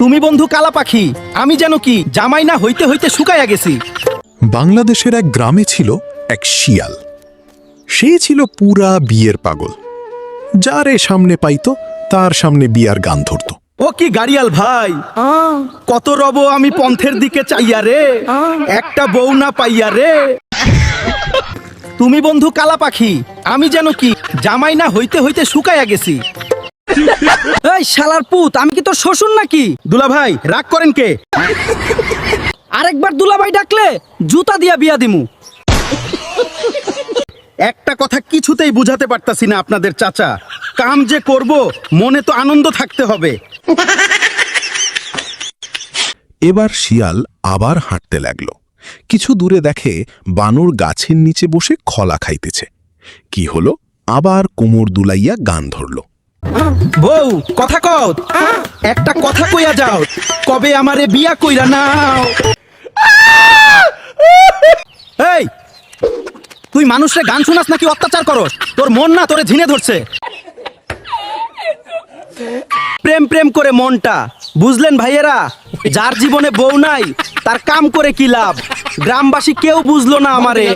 তুমি বন্ধু কালা পাখি, আমি যেন কি জামাই না হইতে হইতে শুকাইয়া গেছি। বাংলাদেশের এক গ্রামে ছিল এক শিয়াল। সে ছিল পুরা বিয়ের পাগল। যারে সামনে পাইতো তার সামনে বিয়ার গান ধরত। ও কি গাড়িয়াল ভাই, কত রব আমি পন্থের দিকে চাইয়া রে, একটা বউ না পাইয়া রে। তুমি বন্ধু কালা পাখি, আমি যেন কি জামাই না হইতে হইতে শুকাইয়া গেছি। এই শালার পুত, আমি কি তোর শ্বশুর নাকি? দুলা ভাই রাগ করেন কে? আরেকবার দুলাভাই ডাকলে জুতা দিয়া বিয়া দিমু। একটা কথা কিছুতেই বুঝাতে পারতাছি না আপনাদের চাচা, কাম যে করব মনে তো আনন্দ থাকতে হবে। এবার শিয়াল আবার হাঁটতে লাগলো। কিছু দূরে দেখে বানর গাছের নিচে বসে খলা খাইতেছে। কি হলো, আবার কোমর দুলাইয়া গান ধরল। বউ কথা কও, একটা কথা কইয়া যাও, কবে আমারে বিয়া কইরা নাও। এই তুই মানুষে গান শুনাস নাকি অত্যাচার করস? তোর মন না তোরে ঝিনে ধরছে। প্রেম প্রেম করে মনটা বুঝলেন ভাইয়েরা, যার জীবনে বউ নাই তার কাম করে কি লাভ। গ্রামবাসী কেউ বুঝলো না আমারে।